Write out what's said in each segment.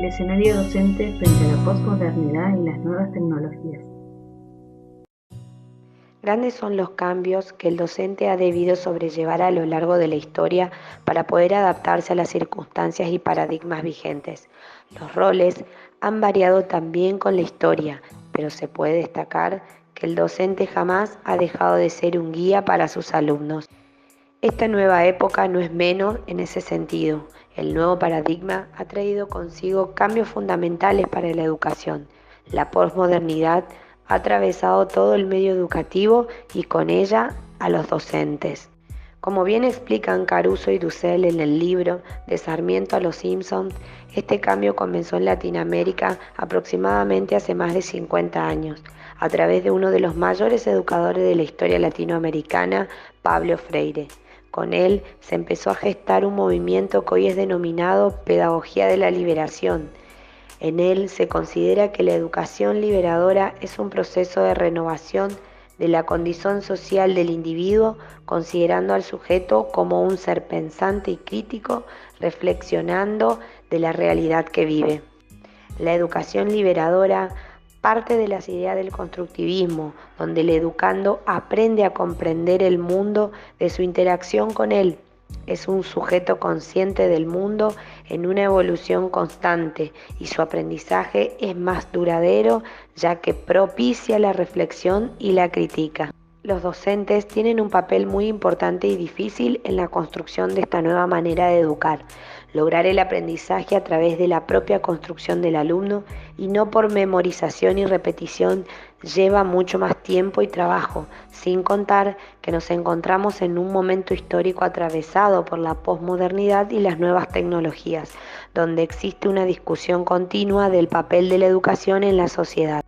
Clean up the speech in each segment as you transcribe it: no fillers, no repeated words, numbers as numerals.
escenario docente frente a la posmodernidad y las nuevas tecnologías. Grandes son los cambios que el docente ha debido sobrellevar a lo largo de la historia para poder adaptarse a las circunstancias y paradigmas vigentes. Los roles han variado también con la historia, pero se puede destacar que el docente jamás ha dejado de ser un guía para sus alumnos. Esta nueva época no es menos en ese sentido. El nuevo paradigma ha traído consigo cambios fundamentales para la educación. La posmodernidad ha atravesado todo el medio educativo y con ella a los docentes. Como bien explican Caruso y Dussel en el libro De Sarmiento a los Simpson, este cambio comenzó en Latinoamérica aproximadamente hace más de 50 años, a través de uno de los mayores educadores de la historia latinoamericana, Pablo Freire. Con él se empezó a gestar un movimiento que hoy es denominado Pedagogía de la Liberación. En él se considera que la educación liberadora es un proceso de renovación de la condición social del individuo, considerando al sujeto como un ser pensante y crítico, reflexionando de la realidad que vive. La educación liberadora parte de las ideas del constructivismo, donde el educando aprende a comprender el mundo de su interacción con él. Es un sujeto consciente del mundo en una evolución constante y su aprendizaje es más duradero, ya que propicia la reflexión y la crítica. Los docentes tienen un papel muy importante y difícil en la construcción de esta nueva manera de educar. Lograr el aprendizaje a través de la propia construcción del alumno y no por memorización y repetición lleva mucho más tiempo y trabajo, sin contar que nos encontramos en un momento histórico atravesado por la posmodernidad y las nuevas tecnologías, donde existe una discusión continua del papel de la educación en la sociedad.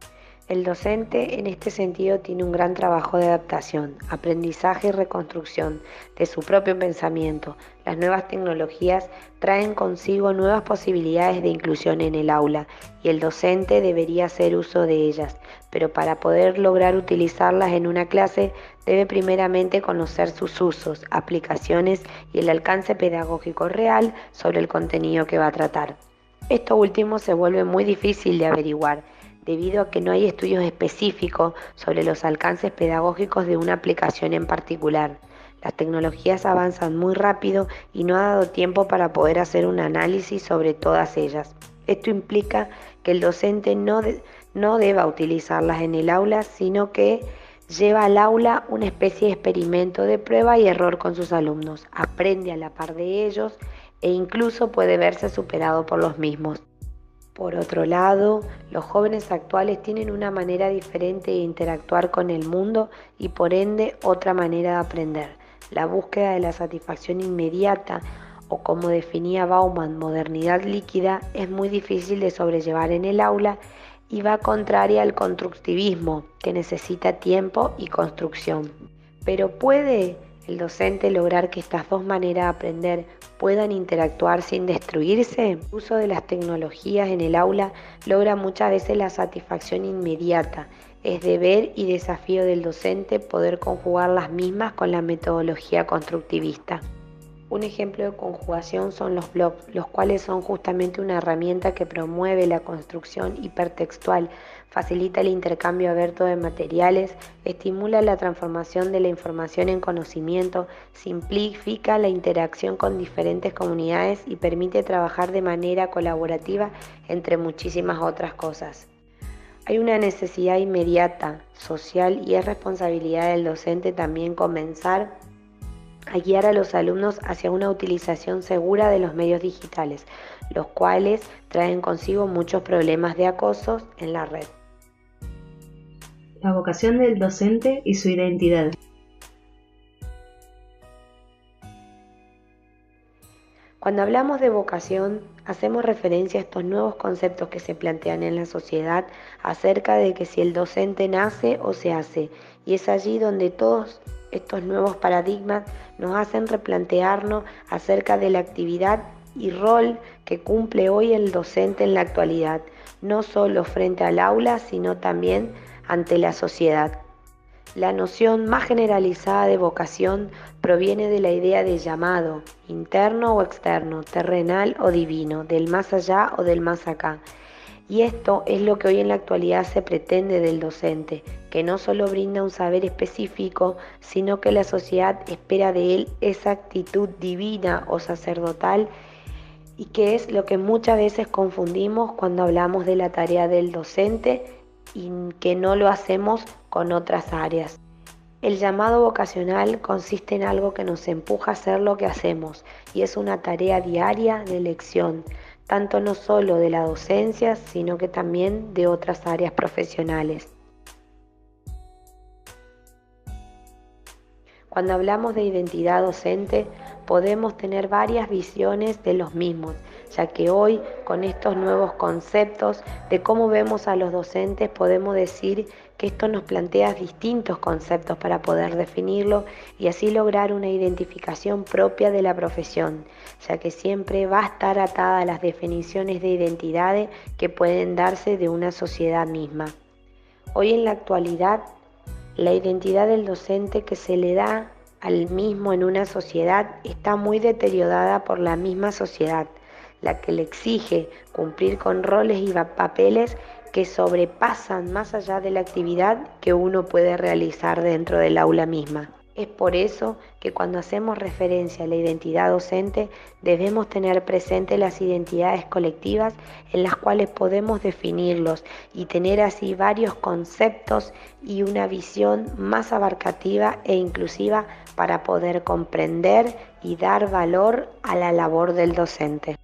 El docente en este sentido tiene un gran trabajo de adaptación, aprendizaje y reconstrucción de su propio pensamiento. Las nuevas tecnologías traen consigo nuevas posibilidades de inclusión en el aula y el docente debería hacer uso de ellas, pero para poder lograr utilizarlas en una clase debe primeramente conocer sus usos, aplicaciones y el alcance pedagógico real sobre el contenido que va a tratar. Esto último se vuelve muy difícil de averiguar, debido a que no hay estudios específicos sobre los alcances pedagógicos de una aplicación en particular. Las tecnologías avanzan muy rápido y no ha dado tiempo para poder hacer un análisis sobre todas ellas. Esto implica que el docente no deba utilizarlas en el aula, sino que lleva al aula una especie de experimento de prueba y error con sus alumnos, aprende a la par de ellos e incluso puede verse superado por los mismos. Por otro lado, los jóvenes actuales tienen una manera diferente de interactuar con el mundo y por ende otra manera de aprender. La búsqueda de la satisfacción inmediata o como definía Bauman, modernidad líquida, es muy difícil de sobrellevar en el aula y va contraria al constructivismo, que necesita tiempo y construcción. Pero ¿puede el docente lograr que estas dos maneras de aprender puedan interactuar sin destruirse? El uso de las tecnologías en el aula logra muchas veces la satisfacción inmediata. Es deber y desafío del docente poder conjugar las mismas con la metodología constructivista. Un ejemplo de conjugación son los blogs, los cuales son justamente una herramienta que promueve la construcción hipertextual, facilita el intercambio abierto de materiales, estimula la transformación de la información en conocimiento, simplifica la interacción con diferentes comunidades y permite trabajar de manera colaborativa entre muchísimas otras cosas. Hay una necesidad inmediata, social, y es responsabilidad del docente también comenzar a guiar a los alumnos hacia una utilización segura de los medios digitales, los cuales traen consigo muchos problemas de acoso en la red. La vocación del docente y su identidad. Cuando hablamos de vocación, hacemos referencia a estos nuevos conceptos que se plantean en la sociedad acerca de que si el docente nace o se hace, y es allí donde todos estos nuevos paradigmas nos hacen replantearnos acerca de la actividad y rol que cumple hoy el docente en la actualidad, no solo frente al aula, sino también ante la sociedad. La noción más generalizada de vocación proviene de la idea de llamado, interno o externo, terrenal o divino, del más allá o del más acá. Y esto es lo que hoy en la actualidad se pretende del docente, que no solo brinda un saber específico, sino que la sociedad espera de él esa actitud divina o sacerdotal, y que es lo que muchas veces confundimos cuando hablamos de la tarea del docente y que no lo hacemos con otras áreas. El llamado vocacional consiste en algo que nos empuja a hacer lo que hacemos y es una tarea diaria de elección, tanto no solo de la docencia, sino que también de otras áreas profesionales. Cuando hablamos de identidad docente, podemos tener varias visiones de los mismos, ya que hoy, con estos nuevos conceptos de cómo vemos a los docentes, podemos decir que esto nos plantea distintos conceptos para poder definirlo y así lograr una identificación propia de la profesión, ya que siempre va a estar atada a las definiciones de identidades que pueden darse de una sociedad misma. Hoy en la actualidad, la identidad del docente que se le da al mismo en una sociedad está muy deteriorada por la misma sociedad, la que le exige cumplir con roles y papeles que sobrepasan más allá de la actividad que uno puede realizar dentro del aula misma. Es por eso que cuando hacemos referencia a la identidad docente debemos tener presente las identidades colectivas en las cuales podemos definirlos y tener así varios conceptos y una visión más abarcativa e inclusiva para poder comprender y dar valor a la labor del docente.